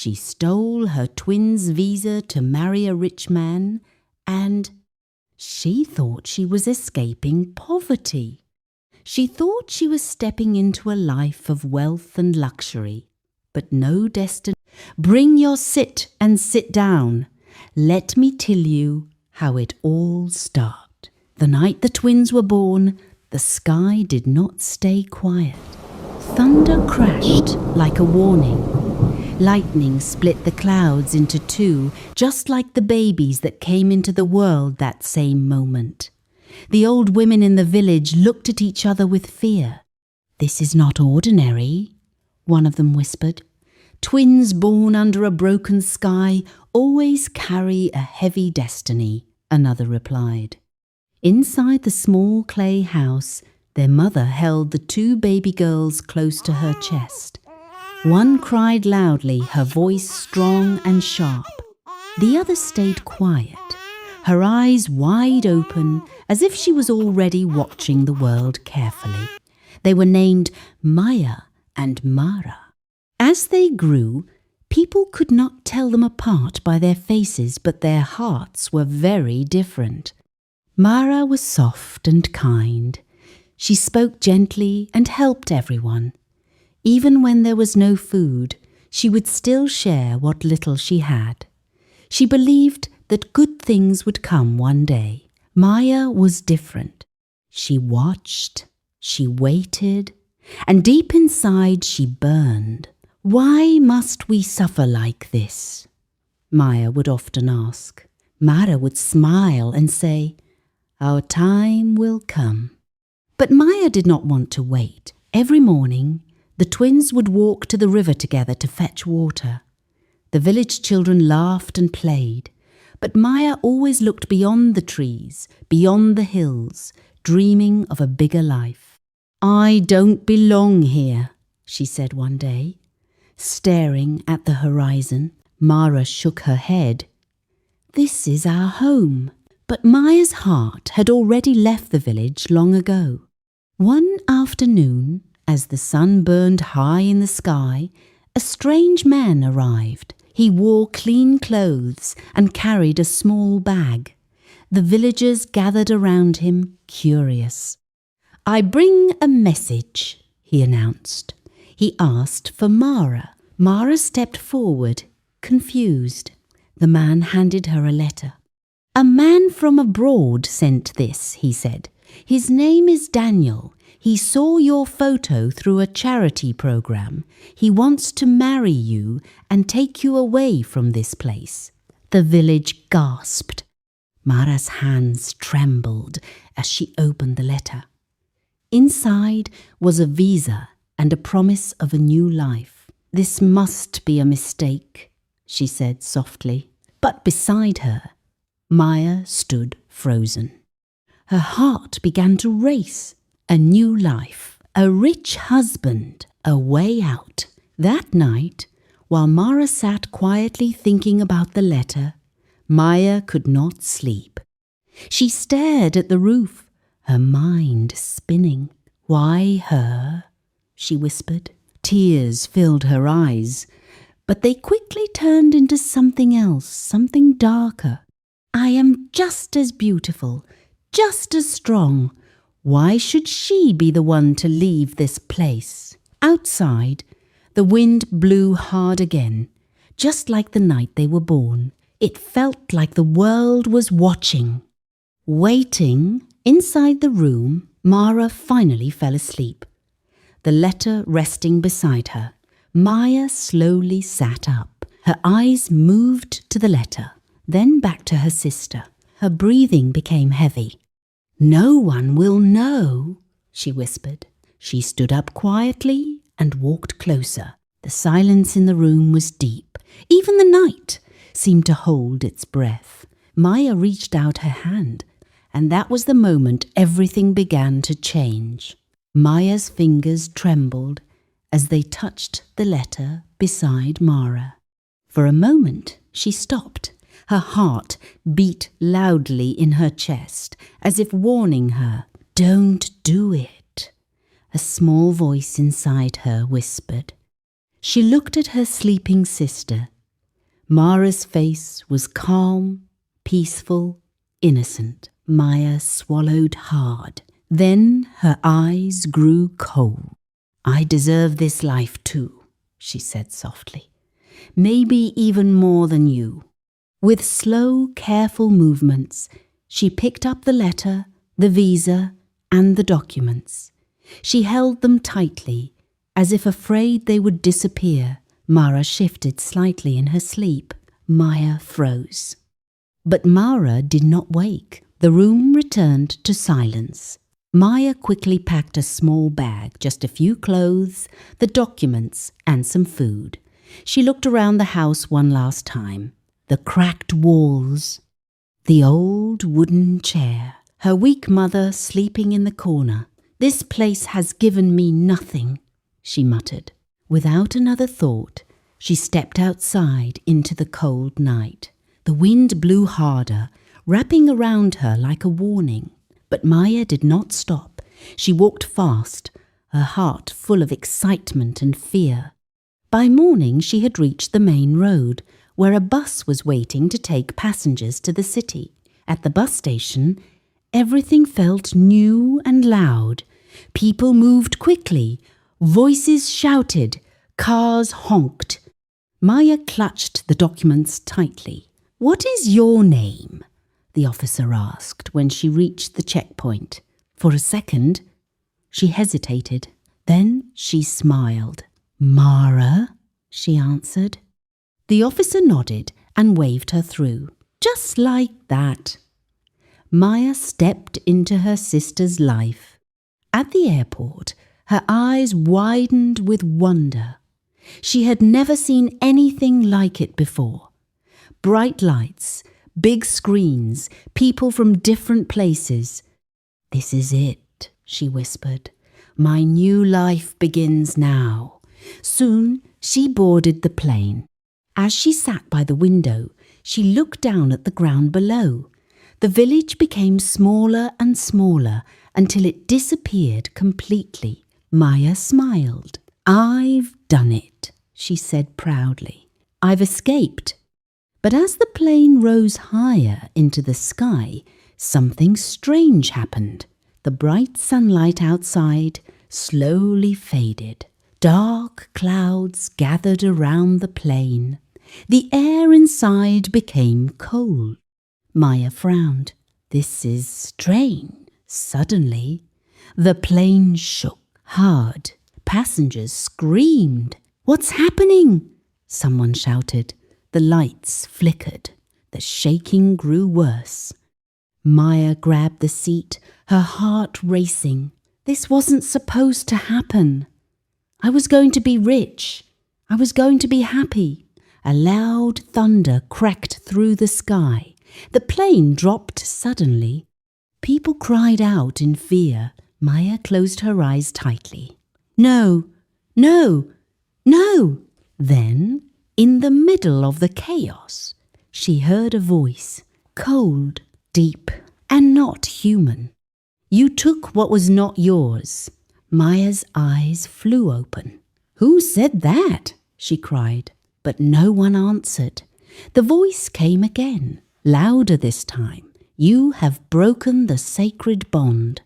She stole her twin's visa to marry a rich man, and she thought she was escaping poverty. She thought she was stepping into a life of wealth and luxury, but no destiny. Bring your sit and sit down. Let me tell you how it all started. The night the twins were born, the sky did not stay quiet. Thunder crashed like a warning. Lightning split the clouds into two, just like the babies that came into the world that same moment. The old women in the village looked at each other with fear. "This is not ordinary," one of them whispered. "Twins born under a broken sky always carry a heavy destiny," another replied. Inside the small clay house, their mother held the two baby girls close to her chest. One cried loudly, her voice strong and sharp. The other stayed quiet, her eyes wide open, as if she was already watching the world carefully. They were named Maya and Mara. As they grew, people could not tell them apart by their faces, but their hearts were very different. Mara was soft and kind. She spoke gently and helped everyone. Even when there was no food, she would still share what little she had. She believed that good things would come one day. Maya was different. She watched, she waited, and deep inside she burned. "Why must we suffer like this?" Maya would often ask. Mara would smile and say, "Our time will come." But Maya did not want to wait. Every morning, the twins would walk to the river together to fetch water. The village children laughed and played, but Maya always looked beyond the trees, beyond the hills, dreaming of a bigger life. "I don't belong here," she said one day. Staring at the horizon, Mara shook her head. "This is our home." But Maya's heart had already left the village long ago. One afternoon, as the sun burned high in the sky, a strange man arrived. He wore clean clothes and carried a small bag. The villagers gathered around him, curious. "I bring a message," he announced. He asked for Mara. Mara stepped forward, confused. The man handed her a letter. "A man from abroad sent this," he said. "His name is Daniel. He saw your photo through a charity program. He wants to marry you and take you away from this place." The village gasped. Mara's hands trembled as she opened the letter. Inside was a visa and a promise of a new life. "This must be a mistake," she said softly. But beside her, Maya stood frozen. Her heart began to race. A new life, a rich husband, a way out. That night, while Mara sat quietly thinking about the letter, Maya could not sleep. She stared at the roof, her mind spinning. "Why her?" she whispered. Tears filled her eyes, but they quickly turned into something else, something darker. "I am just as beautiful, just as strong. Why should she be the one to leave this place?" Outside, the wind blew hard again, just like the night they were born. It felt like the world was watching. Waiting, inside the room, Mara finally fell asleep. The letter resting beside her, Maya slowly sat up. Her eyes moved to the letter, then back to her sister. Her breathing became heavy. "No one will know," she whispered. She stood up quietly and walked closer. The silence in the room was deep. Even the night seemed to hold its breath. Maya reached out her hand, and that was the moment everything began to change. Maya's fingers trembled as they touched the letter beside Mara. For a moment, she stopped. Her heart beat loudly in her chest, as if warning her, "Don't do it." A small voice inside her whispered. She looked at her sleeping sister. Mara's face was calm, peaceful, innocent. Maya swallowed hard. Then her eyes grew cold. "I deserve this life too," she said softly. "Maybe even more than you." With slow, careful movements, she picked up the letter, the visa, and the documents. She held them tightly, as if afraid they would disappear. Mara shifted slightly in her sleep. Maya froze. But Mara did not wake. The room returned to silence. Maya quickly packed a small bag, just a few clothes, the documents, and some food. She looked around the house one last time. The cracked walls, the old wooden chair, her weak mother sleeping in the corner. "This place has given me nothing," she muttered. Without another thought, she stepped outside into the cold night. The wind blew harder, wrapping around her like a warning. But Maya did not stop. She walked fast, her heart full of excitement and fear. By morning she had reached the main road, where a bus was waiting to take passengers to the city. At the bus station, everything felt new and loud. People moved quickly, voices shouted, cars honked. Maya clutched the documents tightly. "What is your name?" the officer asked when she reached the checkpoint. For a second, she hesitated. Then she smiled. "Mara," she answered. The officer nodded and waved her through. Just like that. Maya stepped into her sister's life. At the airport, her eyes widened with wonder. She had never seen anything like it before. Bright lights, big screens, people from different places. "This is it," she whispered. "My new life begins now." Soon she boarded the plane. As she sat by the window, she looked down at the ground below. The village became smaller and smaller until it disappeared completely. Maya smiled. "I've done it," she said proudly. "I've escaped." But as the plane rose higher into the sky, something strange happened. The bright sunlight outside slowly faded. Dark clouds gathered around the plane. The air inside became cold. Maya frowned. "This is strange." Suddenly, the plane shook hard. Passengers screamed. "What's happening?" someone shouted. The lights flickered. The shaking grew worse. Maya grabbed the seat, her heart racing. This wasn't supposed to happen. I was going to be rich. I was going to be happy. A loud thunder cracked through the sky. The plane dropped suddenly. People cried out in fear. Maya closed her eyes tightly. "No, no, no!" Then, in the middle of the chaos, she heard a voice, cold, deep, and not human. "You took what was not yours." Maya's eyes flew open. "Who said that?" she cried. But no one answered. The voice came again, louder this time. "You have broken the sacred bond."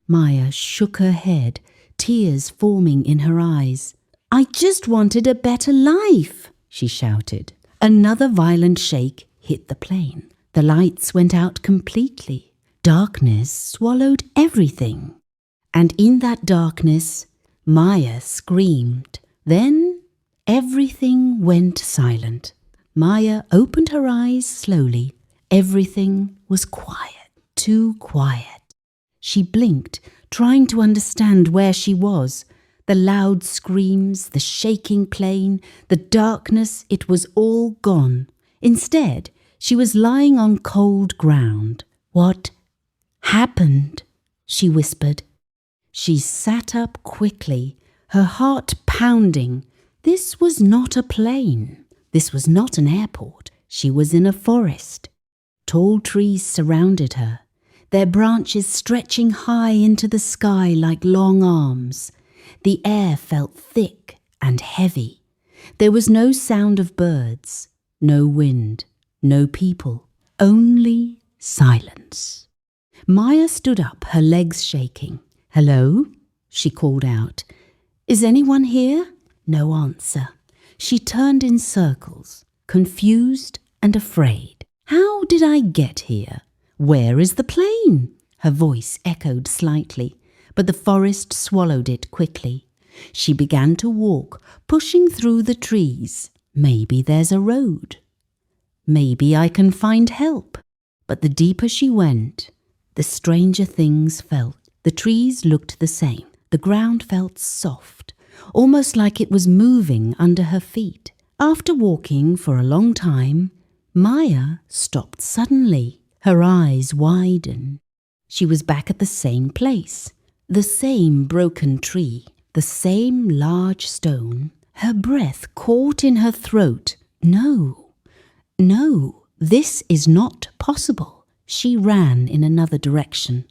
Maya shook her head, tears forming in her eyes. "I just wanted a better life," she shouted. Another violent shake hit the plane. The lights went out completely. Darkness swallowed everything. And in that darkness, Maya screamed. Then everything went silent. Maya opened her eyes slowly. Everything was quiet, too quiet. She blinked, trying to understand where she was. The loud screams, the shaking plane, the darkness, it was all gone. Instead, she was lying on cold ground. "What happened?" she whispered. She sat up quickly, her heart pounding. This was not a plane. This was not an airport. She was in a forest. Tall trees surrounded her, their branches stretching high into the sky like long arms. The air felt thick and heavy. There was no sound of birds, no wind, no people, only silence. Maya stood up, her legs shaking. "Hello?" she called out. "Is anyone here?" No answer. She turned in circles, confused and afraid. "How did I get here? Where is the plane?" Her voice echoed slightly, but the forest swallowed it quickly. She began to walk, pushing through the trees. Maybe there's a road. Maybe I can find help. But the deeper she went, the stranger things felt. The trees looked the same. The ground felt soft, almost like it was moving under her feet. After walking for a long time, Maya stopped suddenly. Her eyes widened. She was back at the same place, the same broken tree, the same large stone. Her breath caught in her throat. No, this is not possible. She ran in another direction.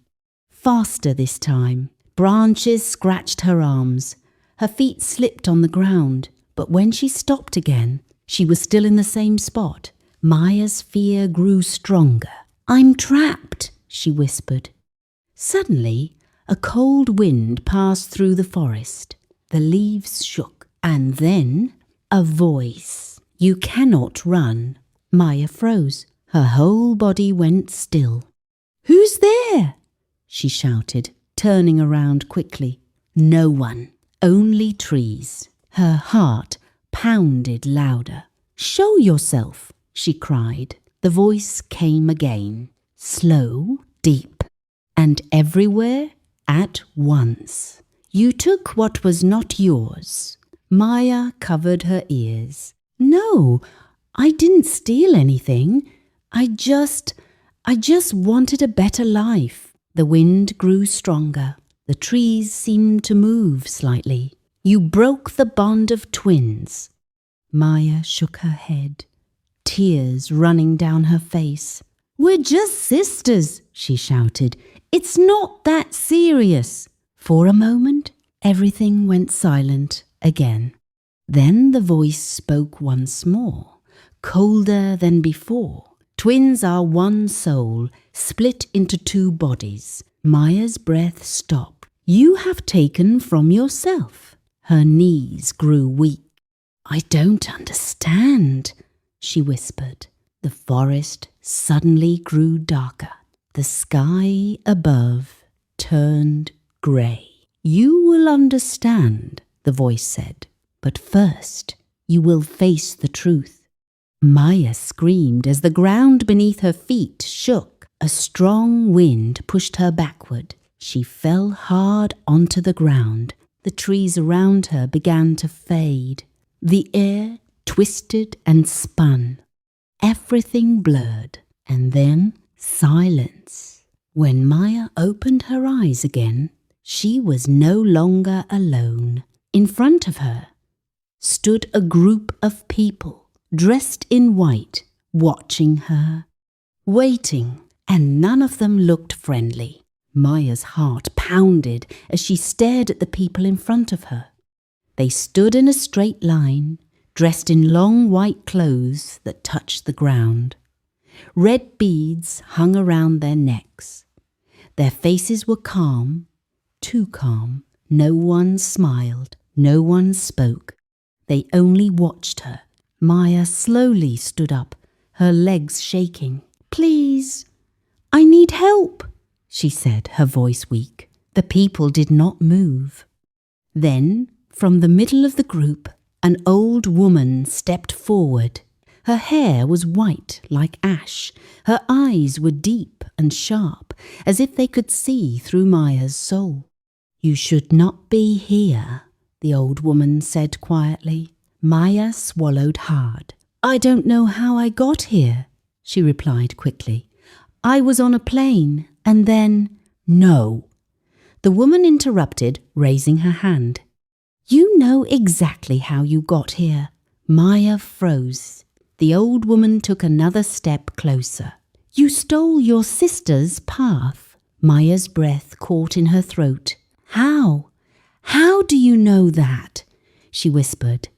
Faster this time. Branches scratched her arms. Her feet slipped on the ground. But when she stopped again, she was still in the same spot. Maya's fear grew stronger. "I'm trapped," she whispered. Suddenly, a cold wind passed through the forest. The leaves shook. And then, a voice. "You cannot run." Maya froze. Her whole body went still. "Who's there?" she shouted, turning around quickly. No one, only trees. Her heart pounded louder. "Show yourself," she cried. The voice came again, slow, deep, and everywhere at once. "You took what was not yours." Maya covered her ears. "No, I didn't steal anything. I just wanted a better life." The wind grew stronger. The trees seemed to move slightly. "You broke the bond of twins." Maya shook her head, tears running down her face. "We're just sisters," she shouted. "It's not that serious." For a moment, everything went silent again. Then the voice spoke once more, colder than before. "Twins are one soul, split into two bodies." Maya's breath stopped. "You have taken from yourself." Her knees grew weak. "I don't understand," she whispered. The forest suddenly grew darker. The sky above turned grey. "You will understand," the voice said. "But first, you will face the truth." Maya screamed as the ground beneath her feet shook. A strong wind pushed her backward. She fell hard onto the ground. The trees around her began to fade. The air twisted and spun. Everything blurred. And then silence. When Maya opened her eyes again, she was no longer alone. In front of her stood a group of people, dressed in white, watching her, waiting, and none of them looked friendly. Maya's heart pounded as she stared at the people in front of her. They stood in a straight line, dressed in long white clothes that touched the ground. Red beads hung around their necks. Their faces were calm, too calm. No one smiled, no one spoke. They only watched her. Maya slowly stood up, her legs shaking. "Please, I need help," she said, her voice weak. The people did not move. Then, from the middle of the group, an old woman stepped forward. Her hair was white like ash. Her eyes were deep and sharp, as if they could see through Maya's soul. "You should not be here," the old woman said quietly. Maya swallowed hard. "I don't know how I got here," she replied quickly. "I was on a plane, and then—" "No," the woman interrupted, raising her hand. "You know exactly how you got here." Maya froze. The old woman took another step closer. "You stole your sister's path." Maya's breath caught in her throat. "How? How do you know that?" she whispered.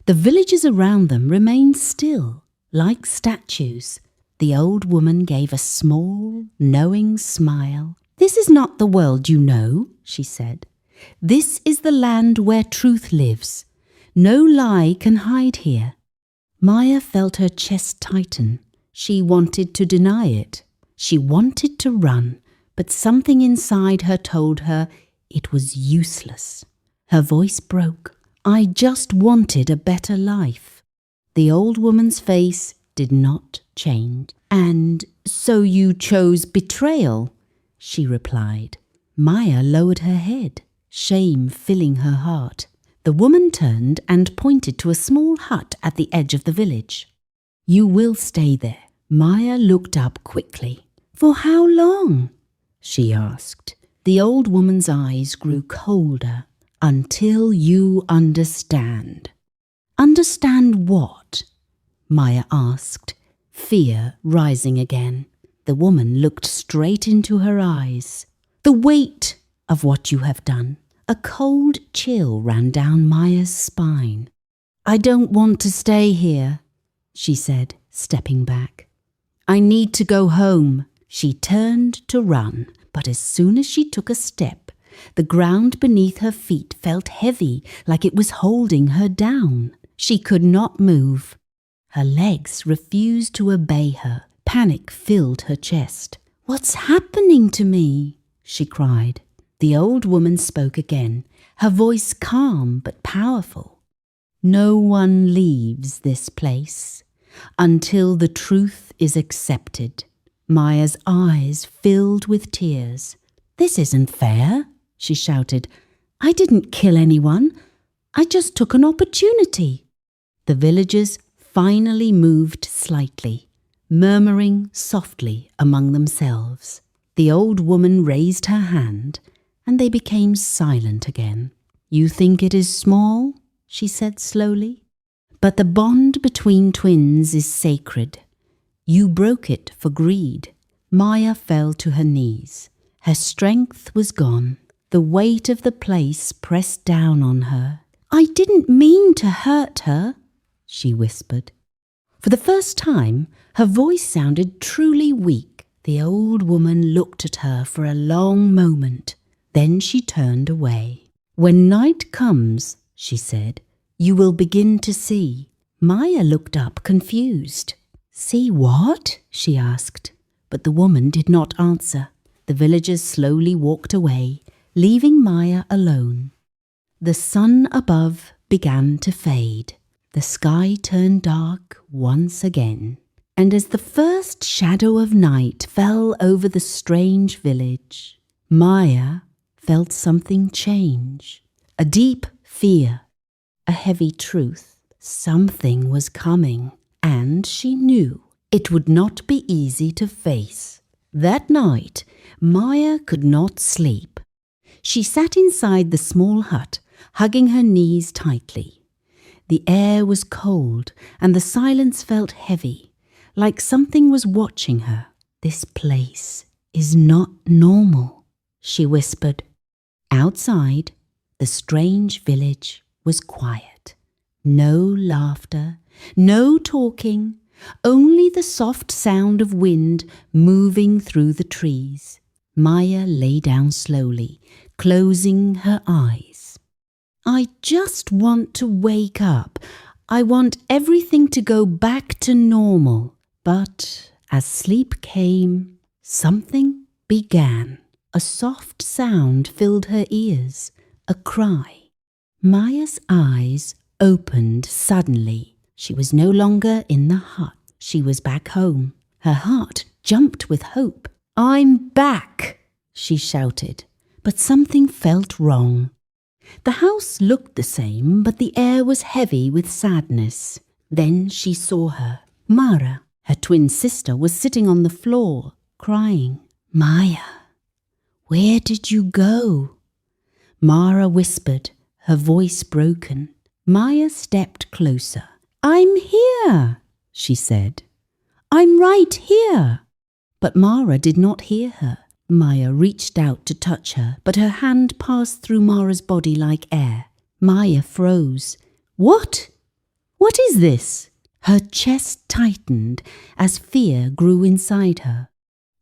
The villagers around them remained still, like statues. The old woman gave a small, knowing smile. "This is not the world you know," she said. "This is the land where truth lives. No lie can hide here." Maya felt her chest tighten. She wanted to deny it. She wanted to run, but something inside her told her it was useless. Her voice broke. "I just wanted a better life." The old woman's face did not change. "And so you chose betrayal?" she replied. Maya lowered her head, shame filling her heart. The woman turned and pointed to a small hut at the edge of the village. "You will stay there." Maya looked up quickly. "For how long?" she asked. The old woman's eyes grew colder. "Until you understand." "Understand what?" Maya asked, fear rising again. The woman looked straight into her eyes. "The weight of what you have done." A cold chill ran down Maya's spine. "I don't want to stay here," she said, stepping back. "I need to go home." She turned to run, but as soon as she took a step, the ground beneath her feet felt heavy, like it was holding her down. She could not move. Her legs refused to obey her. Panic filled her chest. "What's happening to me?" she cried. The old woman spoke again, her voice calm but powerful. "No one leaves this place until the truth is accepted." Maya's eyes filled with tears. "This isn't fair," she shouted. "I didn't kill anyone. I just took an opportunity." The villagers finally moved slightly, murmuring softly among themselves. The old woman raised her hand, and they became silent again. "You think it is small," she said slowly, "but the bond between twins is sacred. You broke it for greed." Maya fell to her knees. Her strength was gone. The weight of the place pressed down on her. "I didn't mean to hurt her," she whispered. For the first time, her voice sounded truly weak. The old woman looked at her for a long moment. Then she turned away. "When night comes," she said, "you will begin to see." Maya looked up confused. "See what?" she asked. But the woman did not answer. The villagers slowly walked away, leaving Maya alone. The sun above began to fade. The sky turned dark once again. And as the first shadow of night fell over the strange village, Maya felt something change. A deep fear, a heavy truth. Something was coming, and she knew it would not be easy to face. That night, Maya could not sleep. She sat inside the small hut, hugging her knees tightly. The air was cold, and the silence felt heavy, like something was watching her. "This place is not normal," she whispered. Outside, the strange village was quiet. No laughter, no talking, only the soft sound of wind moving through the trees. Maya lay down slowly, closing her eyes. "I just want to wake up. I want everything to go back to normal." But as sleep came, something began. A soft sound filled her ears, a cry. Maya's eyes opened suddenly. She was no longer in the hut. She was back home. Her heart jumped with hope. "I'm back," she shouted. But something felt wrong. The house looked the same, but the air was heavy with sadness. Then she saw her. Mara, her twin sister, was sitting on the floor, crying. "Maya, where did you go?" Mara whispered, her voice broken. Maya stepped closer. "I'm here," she said. "I'm right here." But Mara did not hear her. Maya reached out to touch her, but her hand passed through Mara's body like air. Maya froze. "What?" What is this?" Her chest tightened as fear grew inside her.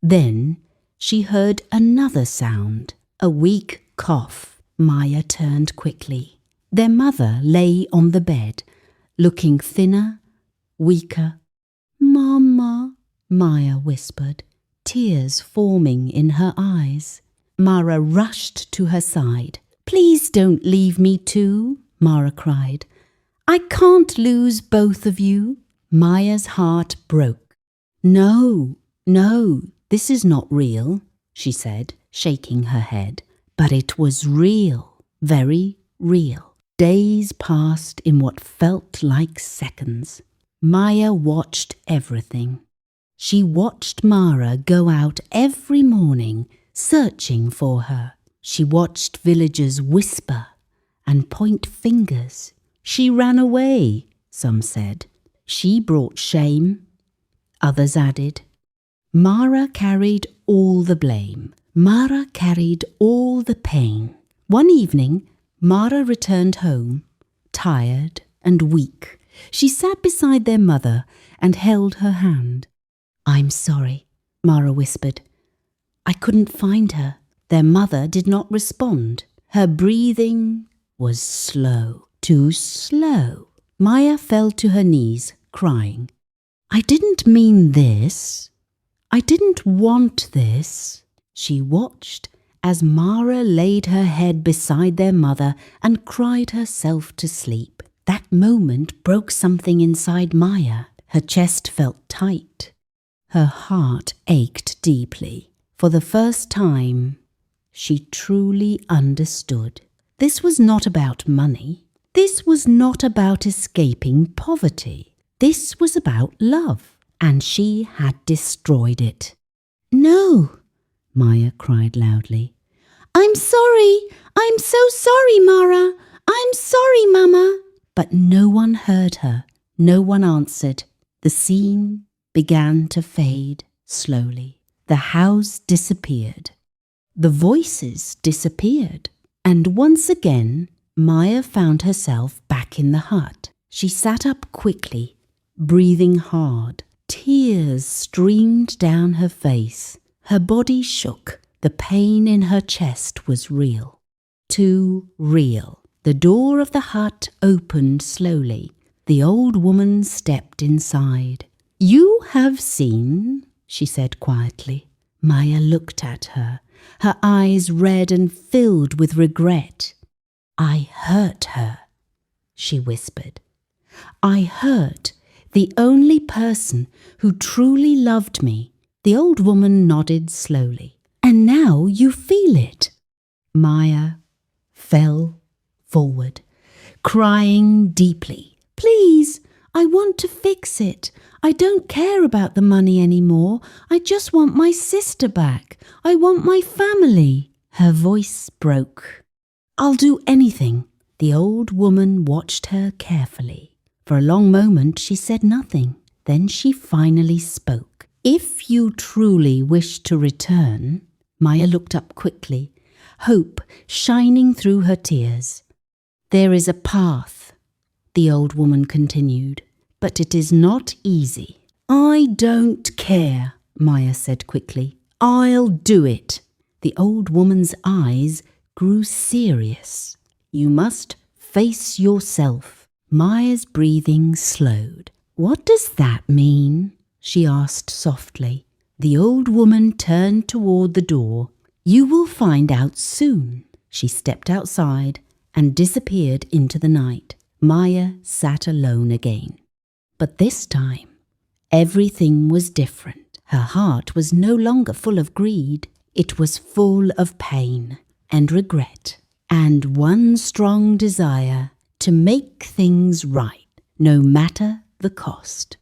Then she heard another sound, a weak cough. Maya turned quickly. Their mother lay on the bed, looking thinner, weaker. "Mama," Maya whispered, tears forming in her eyes. Mara rushed to her side. "Please don't leave me too," Mara cried. "I can't lose both of you." Maya's heart broke. No, this is not real," she said, shaking her head. But it was real, very real. Days passed in what felt like seconds. Maya watched everything. She watched Mara go out every morning, searching for her. She watched villagers whisper and point fingers. "She ran away," some said. "She brought shame," others added. Mara carried all the blame. Mara carried all the pain. One evening, Mara returned home, tired and weak. She sat beside their mother and held her hand. "I'm sorry," Mara whispered. "I couldn't find her." Their mother did not respond. Her breathing was slow, too slow. Maya fell to her knees, crying. "I didn't mean this. I didn't want this." She watched as Mara laid her head beside their mother and cried herself to sleep. That moment broke something inside Maya. Her chest felt tight. Her heart ached deeply. For the first time, she truly understood. This was not about money. This was not about escaping poverty. This was about love, and she had destroyed it. "No," Maya cried loudly. "I'm sorry. I'm so sorry, Mara. I'm sorry, Mama." But no one heard her. No one answered. The scene began to fade slowly. The house disappeared. The voices disappeared. And once again, Maya found herself back in the hut. She sat up quickly, breathing hard. Tears streamed down her face. Her body shook. The pain in her chest was real. Too real. The door of the hut opened slowly. The old woman stepped inside. "You have seen," she said quietly. Maya looked at her, her eyes red and filled with regret. "I hurt her," she whispered. "I hurt the only person who truly loved me." The old woman nodded slowly. "And now you feel it." Maya fell forward, crying deeply. "Please, I want to fix it. I don't care about the money anymore. I just want my sister back. I want my family." Her voice broke. "I'll do anything." The old woman watched her carefully. For a long moment she said nothing. Then she finally spoke. "If you truly wish to return," Maya looked up quickly, hope shining through her tears. "There is a path," the old woman continued, "but it is not easy." "I don't care," Maya said quickly. "I'll do it." The old woman's eyes grew serious. "You must face yourself." Maya's breathing slowed. "What does that mean?" she asked softly. The old woman turned toward the door. "You will find out soon." She stepped outside and disappeared into the night. Maya sat alone again. But this time, everything was different. Her heart was no longer full of greed. It was full of pain and regret, and one strong desire to make things right, no matter the cost.